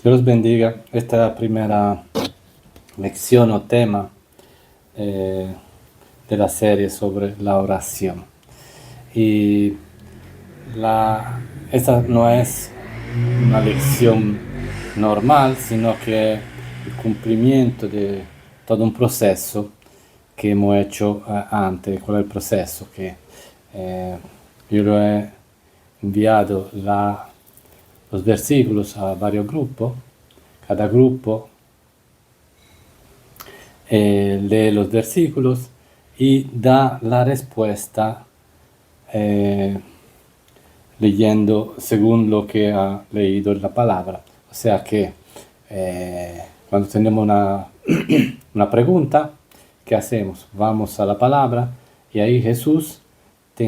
Dios los bendiga. Esta es la primera lección o tema de la serie sobre la oración. Y esta no es una lección normal, sino que el cumplimiento de todo un proceso que hemos hecho antes. ¿Cuál es el proceso? Que yo lo he enviado los versículos a varios grupos. Cada grupo lee los versículos y da la respuesta leyendo según lo que ha leído la palabra. O sea que cuando tenemos una pregunta, ¿qué hacemos? Vamos a la palabra y ahí Jesús te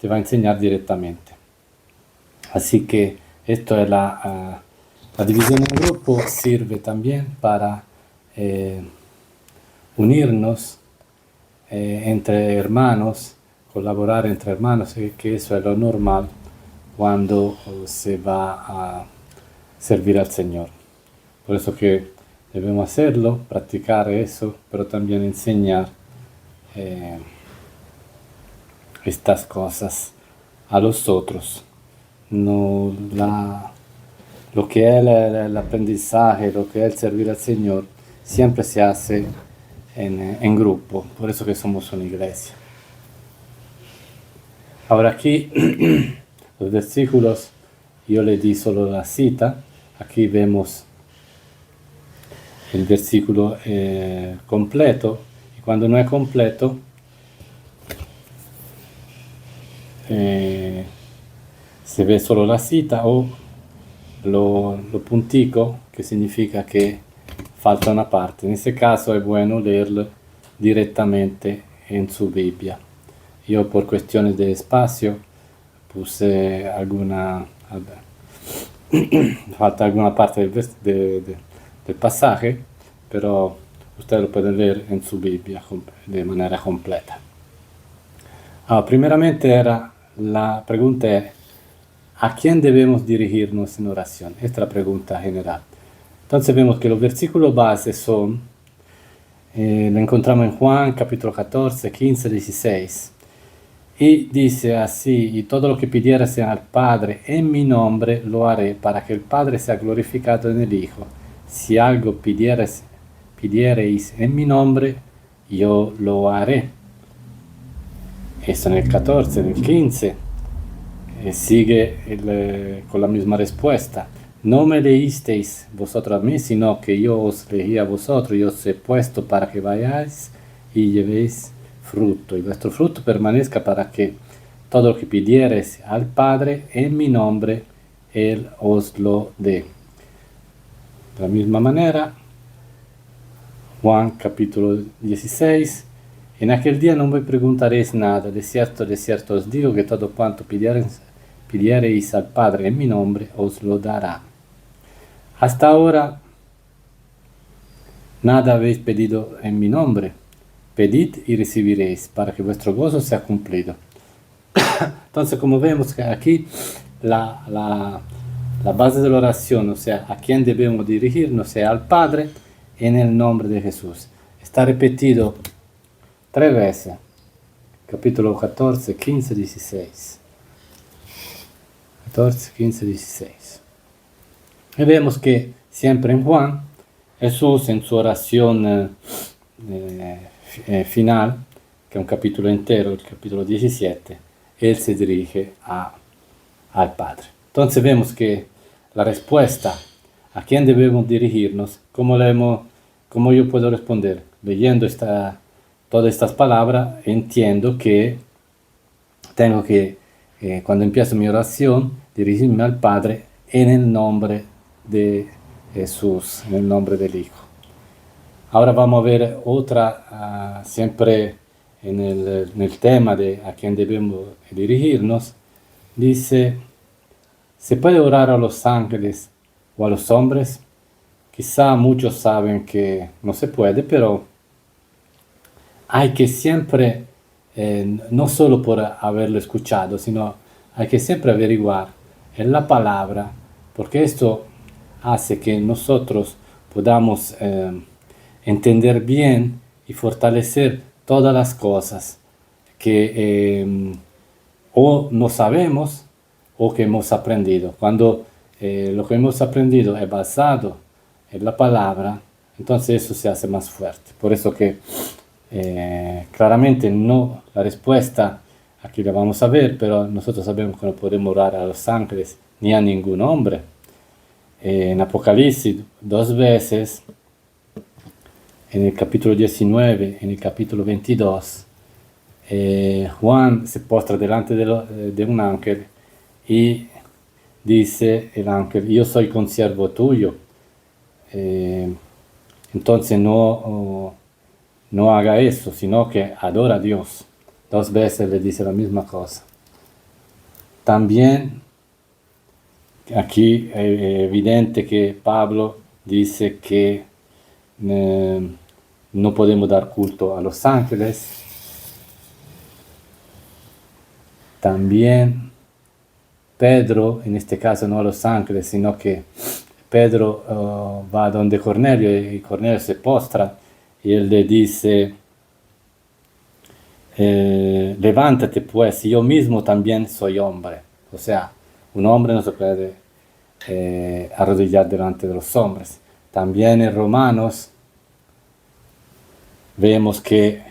va a enseñar directamente. Así que esto es la división en grupo, sirve también para unirnos entre hermanos, colaborar entre hermanos, que eso es lo normal cuando se va a servir al Señor. Por eso que debemos hacerlo, practicar eso, pero también enseñar estas cosas a los otros. No lo que es el aprendizaje, lo que es el servir al Señor, siempre se hace en grupo. Por eso que somos una iglesia. Ahora aquí, los versículos, yo le di solo la cita. Aquí vemos el versículo completo. Y cuando no es completo, se ve solo la cita o lo puntico, que significa que falta una parte. En este caso es bueno leerlo directamente en su Biblia. Yo por cuestiones de espacio puse falta alguna parte del pasaje, pero ustedes lo pueden leer en su Biblia de manera completa. Primeramente la pregunta es, ¿a quién debemos dirigirnos en oración? Esta es la pregunta general. Entonces vemos que los versículos base son, lo encontramos en Juan capítulo 14, 15, 16. Y dice así: y todo lo que pidieres al Padre en mi nombre lo haré, para que el Padre sea glorificado en el Hijo. Si algo pidiereis en mi nombre, yo lo haré. Esto en el 14, en el 15. Sigue con la misma respuesta. No me leísteis vosotros a mí, sino que yo os leí a vosotros, y os he puesto para que vayáis y llevéis fruto, y vuestro fruto permanezca, para que todo lo que pidiereis al Padre en mi nombre, Él os lo dé. De la misma manera, Juan capítulo 16, en aquel día no me preguntaréis nada, de cierto os digo que todo cuanto pidiereis al Padre en mi nombre, os lo dará. Hasta ahora, nada habéis pedido en mi nombre. Pedid y recibiréis, para que vuestro gozo sea cumplido. Entonces, como vemos que aquí la base de la oración, o sea, a quién debemos dirigirnos, es al Padre en el nombre de Jesús. Está repetido 3 veces. Capítulo 14, 15, 16. 14, 15, 16. Y vemos que siempre en Juan, Jesús en su oración final, que es un capítulo entero, el capítulo 17, Él se dirige al Padre. Entonces vemos que la respuesta a quién debemos dirigirnos, ¿cómo yo puedo responder? Leyendo todas estas palabras, entiendo que tengo que, cuando empiezo mi oración, dirigirme al Padre en el nombre de Jesús, en el nombre del Hijo. Ahora vamos a ver otra, siempre en el tema de a quién debemos dirigirnos. Dice, ¿se puede orar a los ángeles o a los hombres? Quizá muchos saben que no se puede, pero hay que siempre, no solo por haberlo escuchado, sino hay que siempre averiguar en la palabra, porque esto hace que nosotros podamos entender bien y fortalecer todas las cosas que o no sabemos o que hemos aprendido. Cuando lo que hemos aprendido es basado en la palabra, entonces eso se hace más fuerte. Por eso que claramente no, la respuesta aquí la vamos a ver, pero nosotros sabemos que no podemos orar a los ángeles ni a ningún hombre. En Apocalipsis 2 veces, en el capítulo 19, en el capítulo 22, Juan se postra delante de un ángel y dice el ángel: yo soy consiervo tuyo, entonces no haga eso, sino que adora a Dios. 2 veces le dice la misma cosa. También aquí es evidente que Pablo dice que no podemos dar culto a los ángeles. También Pedro, en este caso no a los ángeles, sino que Pedro va donde Cornelio y Cornelio se postra y él le dice: levántate pues, yo mismo también soy hombre. O sea, un hombre no se puede arrodillar delante de los hombres. También en Romanos vemos que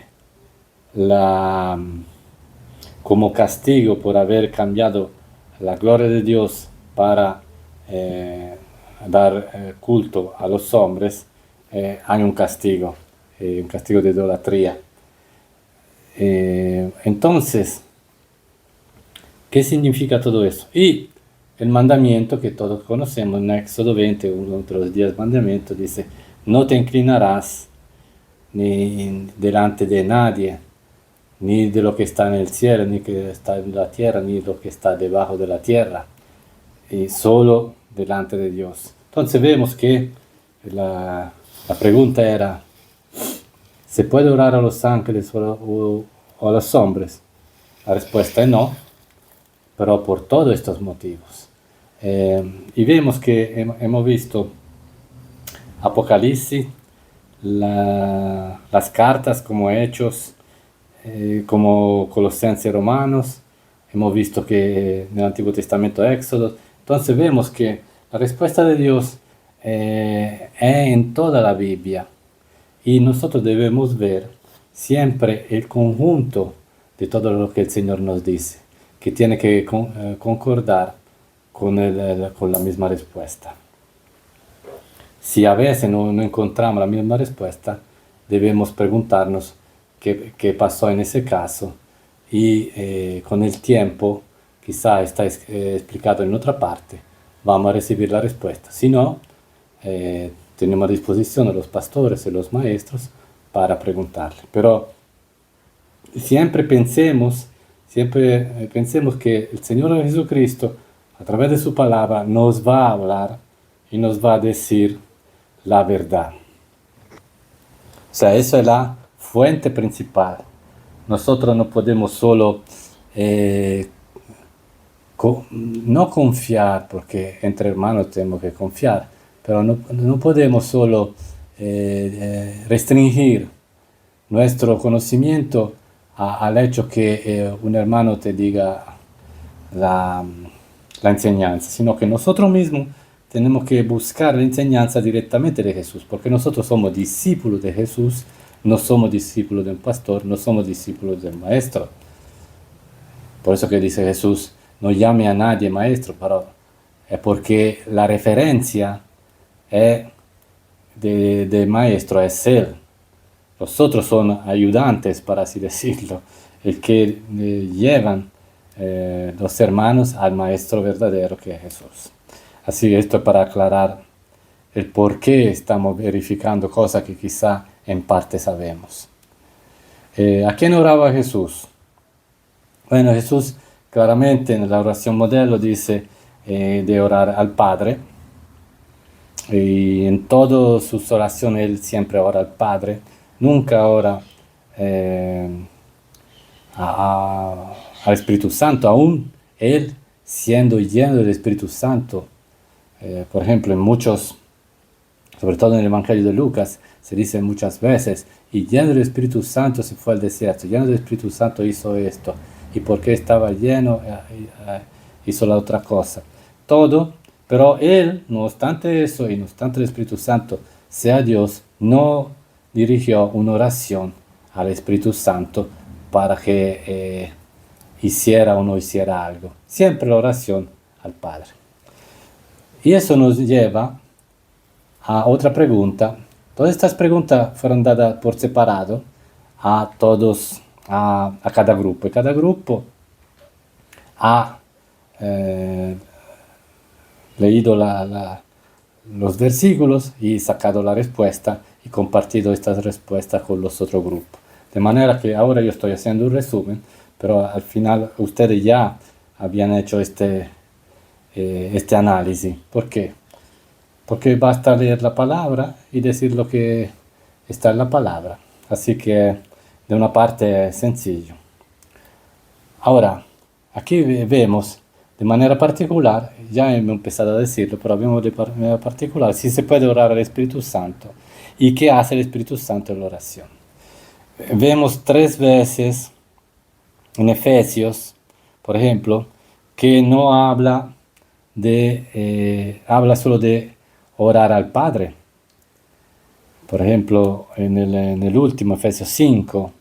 como castigo por haber cambiado la gloria de Dios para dar culto a los hombres, hay un castigo de idolatría. Entonces, ¿qué significa todo eso? Y el mandamiento que todos conocemos en Éxodo 20, uno de los 10 mandamientos, dice: no te inclinarás ni delante de nadie, ni de lo que está en el cielo, ni que está en la tierra, ni lo que está debajo de la tierra, y solo delante de Dios. Entonces vemos que la pregunta era: ¿se puede orar a los ángeles o a los hombres? La respuesta es no, pero por todos estos motivos. Y vemos que hemos visto Apocalipsis, las cartas como Hechos, como Colosenses y Romanos. Hemos visto que en el Antiguo Testamento Éxodo. Entonces vemos que la respuesta de Dios es en toda la Biblia. Y nosotros debemos ver siempre el conjunto de todo lo que el Señor nos dice, que tiene que concordar con la misma respuesta. Si a veces no encontramos la misma respuesta, debemos preguntarnos qué pasó en ese caso, y con el tiempo, quizá está explicado en otra parte, vamos a recibir la respuesta. Si no, tenemos a disposición a los pastores y los maestros para preguntarle. Pero siempre pensemos que el Señor Jesucristo, a través de su palabra, nos va a hablar y nos va a decir la verdad. O sea, esa es la fuente principal. Nosotros no podemos solo no confiar, porque entre hermanos tenemos que confiar, pero no podemos solo restringir nuestro conocimiento al hecho que un hermano te diga la enseñanza, sino que nosotros mismos tenemos que buscar la enseñanza directamente de Jesús, porque nosotros somos discípulos de Jesús, no somos discípulos de un pastor, no somos discípulos del maestro. Por eso que dice Jesús: no llame a nadie maestro, pero es porque la referencia de maestro es Él. Los otros son ayudantes, para así decirlo, el que llevan los hermanos al maestro verdadero, que es Jesús. Así que esto es para aclarar el por qué estamos verificando cosas que quizá en parte sabemos. ¿A quién oraba Jesús? Bueno, Jesús claramente en la oración modelo dice de orar al Padre, y en todas sus oraciones Él siempre ora al Padre, nunca ora al Espíritu Santo, aún Él siendo lleno del Espíritu Santo. por ejemplo, en muchos, sobre todo en el Evangelio de Lucas, se dice muchas veces, y lleno del Espíritu Santo se fue al desierto, lleno del Espíritu Santo hizo esto, y porque estaba lleno, hizo la otra cosa. Todo, pero él, no obstante eso, y no obstante el Espíritu Santo, sea Dios, no dirigió una oración al Espíritu Santo para que hiciera o no hiciera algo. Siempre la oración al Padre. Y eso nos lleva a otra pregunta. Todas estas preguntas fueron dadas por separado a todos, a cada grupo. Y cada grupo ha leído los versículos y sacado la respuesta y compartido estas respuestas con los otros grupos. De manera que ahora yo estoy haciendo un resumen, pero al final ustedes ya habían hecho este análisis. ¿Por qué? Porque basta leer la palabra y decir lo que está en la palabra. Así que de una parte es sencillo. Ahora, aquí vemos de manera particular, ya hemos empezado a decirlo, pero vemos de manera particular si se puede orar al Espíritu Santo y qué hace el Espíritu Santo en la oración. Vemos 3 veces en Efesios, por ejemplo, que no habla habla solo de orar al Padre. Por ejemplo, en el último, Efesios 5,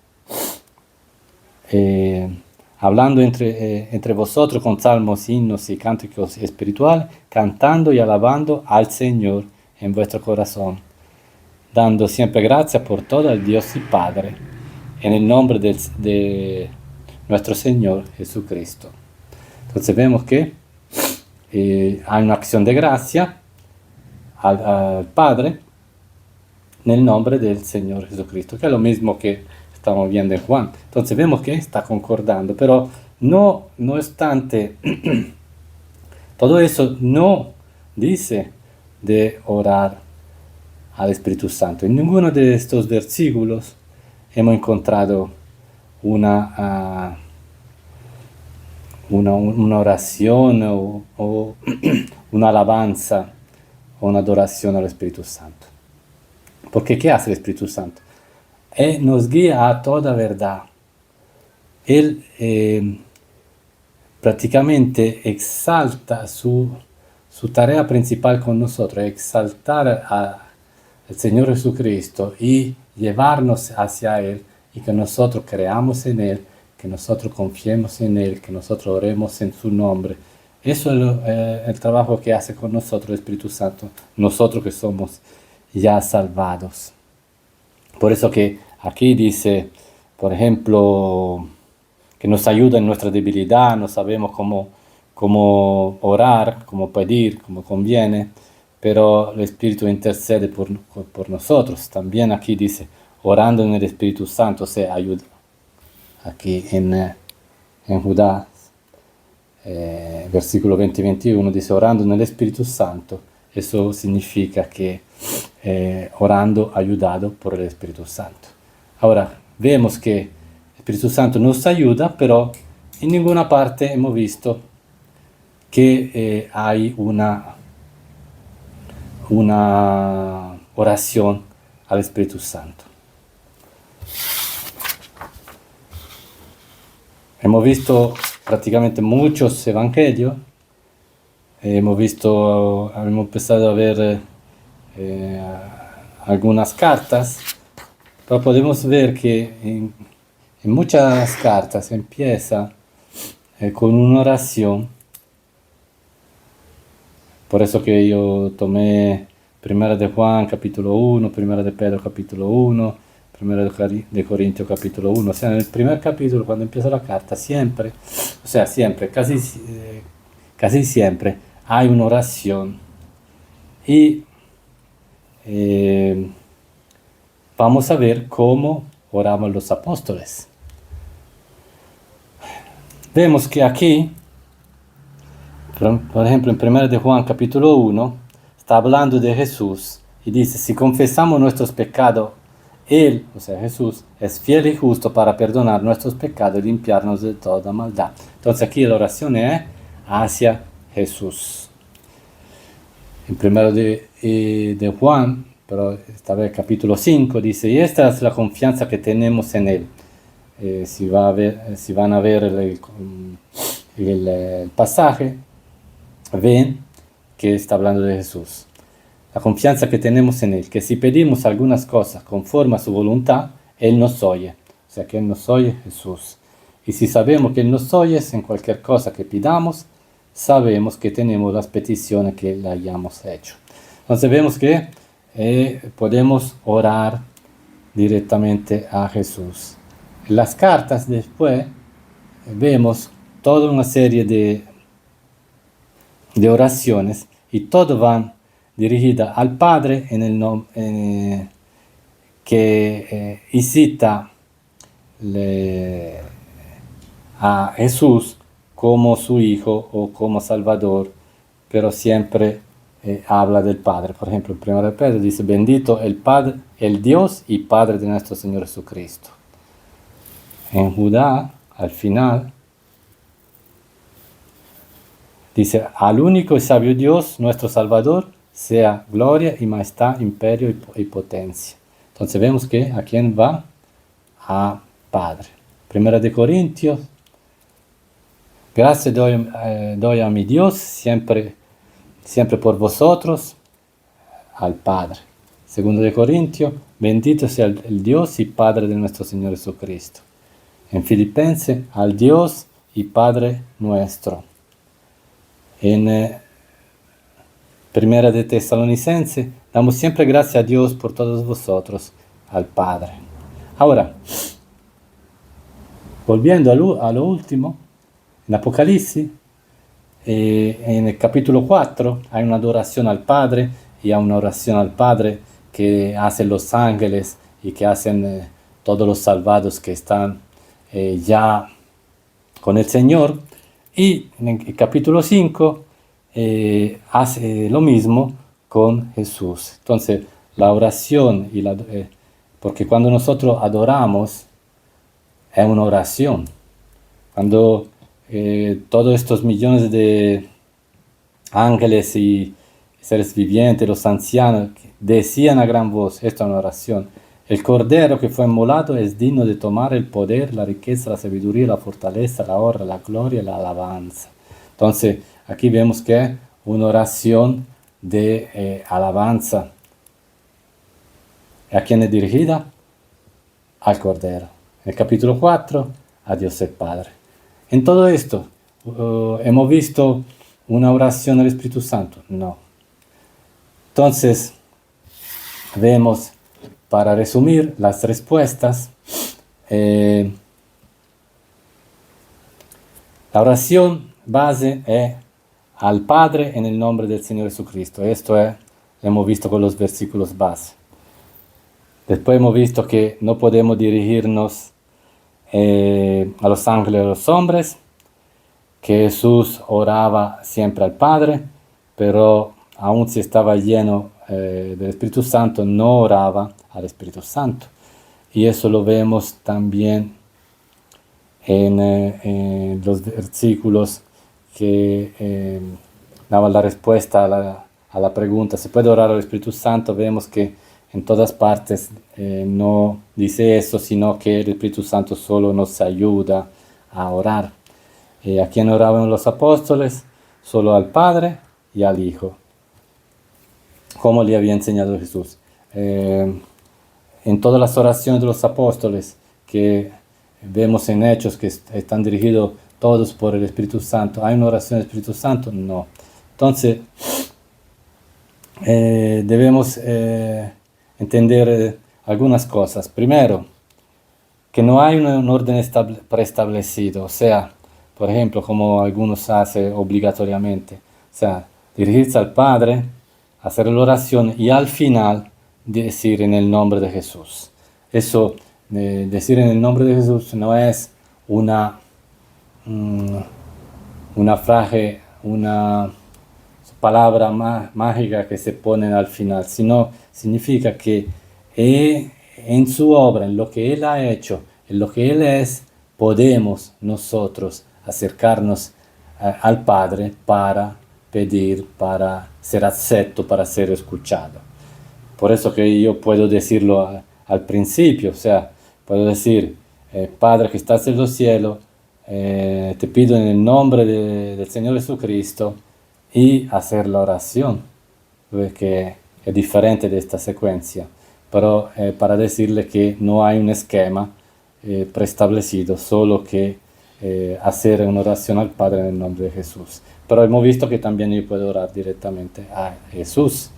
hablando entre vosotros con salmos, himnos y cánticos espirituales, cantando y alabando al Señor en vuestro corazón, dando siempre gracias por todo al Dios y Padre, en el nombre de nuestro Señor Jesucristo. Entonces vemos que hay una acción de gracia al Padre en el nombre del Señor Jesucristo, que es lo mismo que estamos viendo en Juan. Entonces vemos que está concordando, pero no obstante, todo eso no dice de orar al Espíritu Santo. En ninguno de estos versículos hemos encontrado una oración o una alabanza o una adoración al Espíritu Santo. Porque ¿qué hace el Espíritu Santo? Él nos guía a toda verdad. Él prácticamente exalta su tarea principal con nosotros, exaltar al Señor Jesucristo y llevarnos hacia Él y que nosotros creamos en Él, que nosotros confiemos en Él, que nosotros oremos en su nombre. Eso es el trabajo que hace con nosotros el Espíritu Santo, nosotros que somos ya salvados. Por eso que aquí dice, por ejemplo, que nos ayuda en nuestra debilidad, no sabemos cómo orar, cómo pedir, cómo conviene, pero el Espíritu intercede por nosotros. También aquí dice, orando en el Espíritu Santo, se ayuda. Aquí en Judá, versículo 20 y 21, dice, orando en el Espíritu Santo. Eso significa que orando ayudado por el Espíritu Santo. Ahora, vemos que el Espíritu Santo nos ayuda, pero en ninguna parte hemos visto que hay una oración al Espíritu Santo. Hemos visto prácticamente muchos evangelios, hemos empezado a ver algunas cartas, pero podemos ver que en muchas cartas empieza con una oración. Por eso que yo tomé 1 de Juan capítulo 1, 1 de Pedro capítulo 1, 1 de Corintios capítulo 1. O sea, en el primer capítulo, cuando empieza la carta, casi siempre hay una oración. Y vamos a ver cómo oraban los apóstoles. Vemos que aquí, por ejemplo, en 1 de Juan capítulo 1, está hablando de Jesús y dice, si confesamos nuestros pecados, Él, o sea Jesús, es fiel y justo para perdonar nuestros pecados y limpiarnos de toda maldad. Entonces aquí la oración es hacia Jesús. En primero de Juan, pero esta vez capítulo 5, dice, y esta es la confianza que tenemos en Él. Si van a ver el pasaje, ven que está hablando de Jesús. La confianza que tenemos en Él, que si pedimos algunas cosas conforme a su voluntad, Él nos oye. O sea, que Él nos oye, Jesús. Y si sabemos que Él nos oye en cualquier cosa que pidamos, sabemos que tenemos las peticiones que le hayamos hecho. Entonces vemos que podemos orar directamente a Jesús. En las cartas después vemos toda una serie de oraciones y todas van dirigidas al Padre en el nombre que y cita a Jesús como su Hijo o como Salvador, pero siempre habla del Padre. Por ejemplo, en 1 Pedro dice, bendito el Padre, el Dios y Padre de nuestro Señor Jesucristo. En Judá, al final, dice, al único y sabio Dios, nuestro Salvador, sea gloria y majestad, imperio y potencia. Entonces vemos que a quién va, a Padre. 1 de Corintios, gracias doy a mi Dios siempre por vosotros, al Padre. 2 de Corintios, bendito sea el Dios y Padre de nuestro Señor Jesucristo. En Filipenses, al Dios y Padre nuestro. En Primera de Tesalonicenses, damos siempre gracias a Dios por todos vosotros, al Padre. Ahora, volviendo a lo último, en Apocalipsis, en el capítulo 4 hay una adoración al Padre y hay una oración al Padre que hacen los ángeles y que hacen todos los salvados que están ya con el Señor. Y en el capítulo 5 hace lo mismo con Jesús. Entonces, la oración, porque cuando nosotros adoramos, es una oración. Cuando todos estos millones de ángeles y seres vivientes, los ancianos, decían a gran voz, esta es una oración, el Cordero que fue inmolado es digno de tomar el poder, la riqueza, la sabiduría, la fortaleza, la honra, la gloria y la alabanza. Entonces, aquí vemos que es una oración de alabanza. ¿A quién es dirigida? Al Cordero. En el capítulo 4, a Dios el Padre. En todo esto, ¿hemos visto una oración al Espíritu Santo? No. Entonces, vemos, para resumir las respuestas, la oración base es al Padre en el nombre del Señor Jesucristo. Esto hemos visto con los versículos base. Después hemos visto que no podemos dirigirnos a los ángeles y a los hombres, que Jesús oraba siempre al Padre, pero aun si estaba lleno del Espíritu Santo, no oraba al Espíritu Santo. Y eso lo vemos también en los versículos que daban la respuesta a la pregunta, ¿se puede orar al Espíritu Santo? Vemos que en todas partes no dice eso, sino que el Espíritu Santo solo nos ayuda a orar. ¿A quién oraban los apóstoles? Solo al Padre y al Hijo, como le había enseñado Jesús. En todas las oraciones de los apóstoles que vemos en Hechos, que están dirigidos todos por el Espíritu Santo, ¿hay una oración del Espíritu Santo? No. Entonces, debemos entender algunas cosas. Primero, que no hay un orden preestablecido, o sea, por ejemplo, como algunos hacen obligatoriamente, o sea, dirigirse al Padre, hacer la oración y al final decir en el nombre de Jesús. Eso, decir en el nombre de Jesús no es una frase, una palabra mágica que se pone al final, sino significa que en su obra, en lo que Él ha hecho, en lo que Él es, podemos nosotros acercarnos al Padre para pedir para ser acepto, para ser escuchado. Por eso que yo puedo decirlo al principio, o sea, puedo decir, Padre que estás en los cielos, te pido en el nombre del Señor Jesucristo, y hacer la oración, que es diferente de esta secuencia, pero para decirle que no hay un esquema preestablecido, solo que hacer una oración al Padre en el nombre de Jesús. Pero hemos visto que también yo puedo orar directamente a Jesús.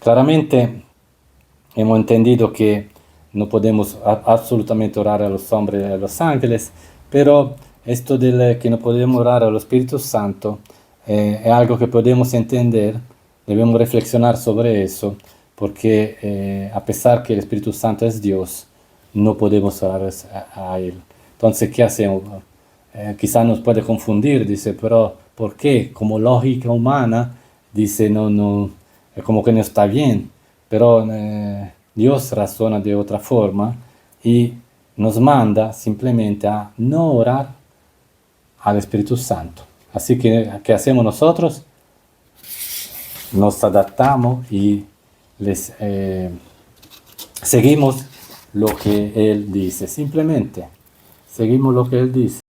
Claramente hemos entendido que no podemos absolutamente orar a los hombres y a los ángeles, pero esto de que no podemos orar al Espíritu Santo es algo que podemos entender, debemos reflexionar sobre eso, porque a pesar que el Espíritu Santo es Dios, no podemos orar a Él. Entonces, ¿qué hacemos? Quizás nos puede confundir, dice, pero ¿por qué? Como lógica humana, dice, no, como que no está bien, pero Dios razona de otra forma y nos manda simplemente a no orar al Espíritu Santo. Así que, ¿qué hacemos nosotros? Nos adaptamos y seguimos lo que Él dice, simplemente seguimos lo que Él dice.